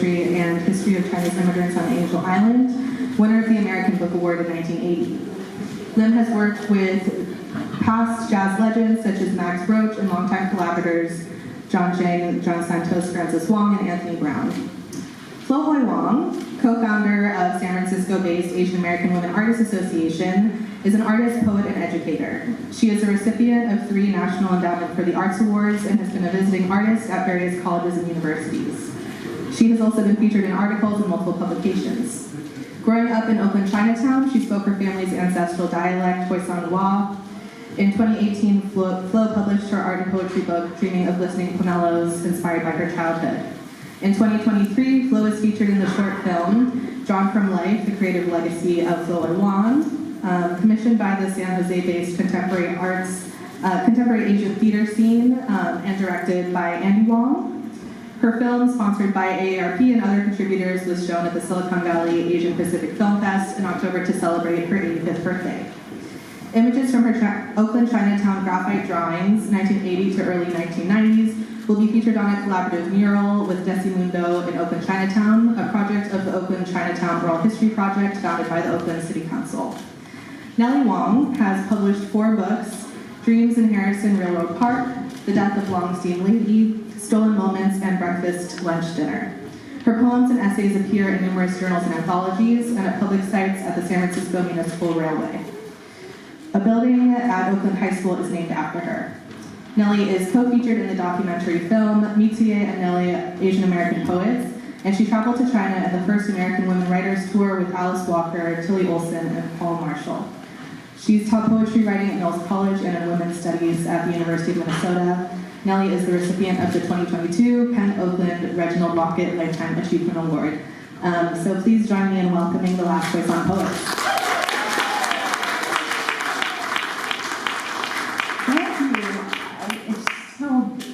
and History of Chinese Immigrants on Angel Island, winner of the American Book Award in 1980. Lim has worked with past jazz legends such as Max Roach and longtime collaborators John Chang, John Santos, Francis Wong, and Anthony Brown. Flo Hoi Wong, co-founder of San Francisco-based Asian American Women Artists Association, is an artist, poet, and educator. She is a recipient of 3 National Endowment for the Arts Awards and has been a visiting artist at various colleges and universities. She has also been featured in articles and multiple publications. Growing up in Oakland, Chinatown, she spoke her family's ancestral dialect, Hoisan. In 2018, Flo published her art and poetry book, Dreaming of Listening Pomelos, inspired by her childhood. In 2023, Flo is featured in the short film, Drawn from Life, The Creative Legacy of Flo and Wong, commissioned by the San Jose-based contemporary Asian theater scene, and directed by Andy Wong. Her film, sponsored by AARP and other contributors, was shown at the Silicon Valley Asian Pacific Film Fest in October to celebrate her 85th birthday. Images from her Oakland Chinatown graphite drawings, 1980 to early 1990s, will be featured on a collaborative mural with Decimundo in Oakland Chinatown, a project of the Oakland Chinatown Oral History Project founded by the Oakland City Council. Nellie Wong has published 4 books: Dreams in Harrison Railroad Park, The Death of Longstein Lady, Stolen Moments, and Breakfast, Lunch, Dinner. Her poems and essays appear in numerous journals and anthologies and at public sites at the San Francisco Municipal Railway. A building at Oakland High School is named after her. Nellie is co-featured in the documentary film Mitie and Nellie, Asian American Poets, and she traveled to China at the first American Women Writers Tour with Alice Walker, Tilly Olson, and Paul Marshall. She's taught poetry writing at Mills College and in women's studies at the University of Minnesota. Nellie is the recipient of the 2022 Penn Oakland Reginald Lockett Lifetime Achievement Award. So please join me in welcoming the last Hoisan poets.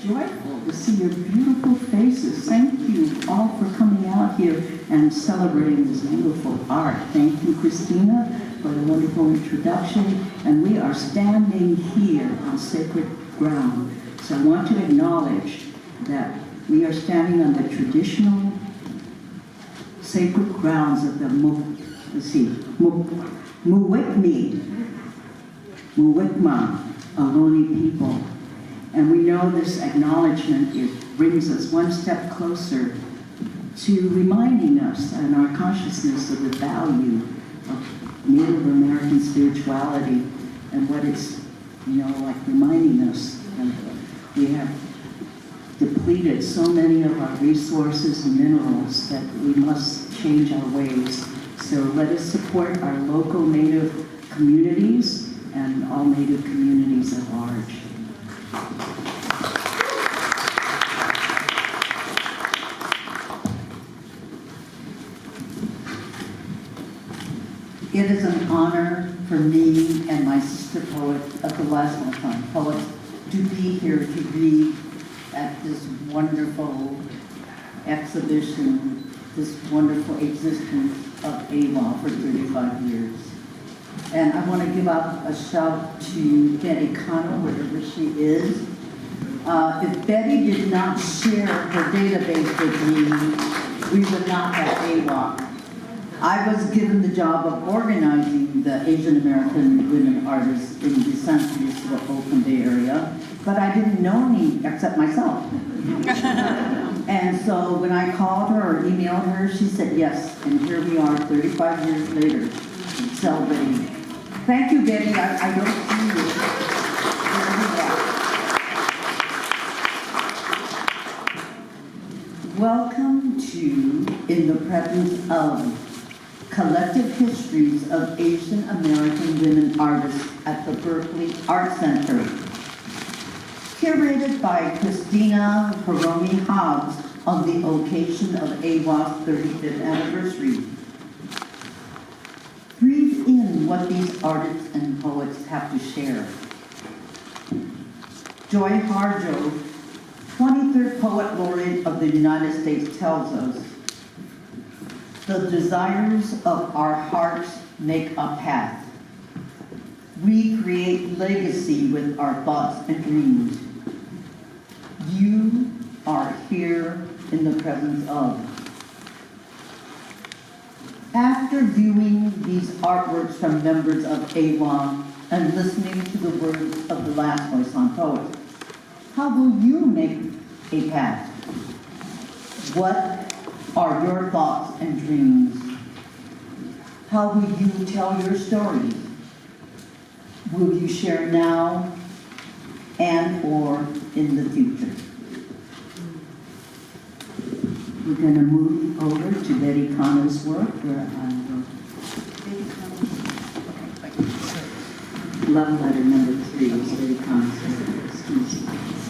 Joyful to see your beautiful faces. Thank you all for coming out here and celebrating this beautiful art. Thank you, Christina, for the wonderful introduction. And we are standing here on sacred ground. So I want to acknowledge that we are standing on the traditional sacred grounds of the Muwekma Ohlone people. And we know this acknowledgement brings us one step closer to reminding us and our consciousness of the value of Native American spirituality and what it's, like reminding us that we have depleted so many of our resources and minerals that we must change our ways. So let us support our local Native communities and all Native communities at large. It is an honor for me and my sister poet of the last lifetime poets to be here to read at this wonderful exhibition, this wonderful existence of AWA for 35 years. And I want to give out a shout to Betty Connell, wherever she is. If Betty did not share her database with me, we would not have AWA. I was given the job of organizing the Asian American women artists in the San Francisco Oakland Bay area, but I didn't know any except myself. And so when I called her or emailed her, she said yes, and here we are 35 years later, celebrating. Thank you, Genny. I don't see you. Welcome to In the Presence of Collective Histories of Asian American Women Artists at the Berkeley Art Center. Curated by Christina Hiromi Hobbs on the occasion of AWA's 35th anniversary. Breathe in what these artists and poets have to share. Joy Harjo, 23rd Poet Laureate of the United States, tells us, the desires of our hearts make a path. We create legacy with our thoughts and dreams. You are here in the presence of After viewing these artworks from members of AWA and listening to the words of the last Hoisan poet, how will you make a path? What are your thoughts and dreams? How will you tell your stories? Will you share now and or in the future? We're going to move over to Betty Cano's work, where I will. Love letter number 3 is Betty Cano's work. Excuse me.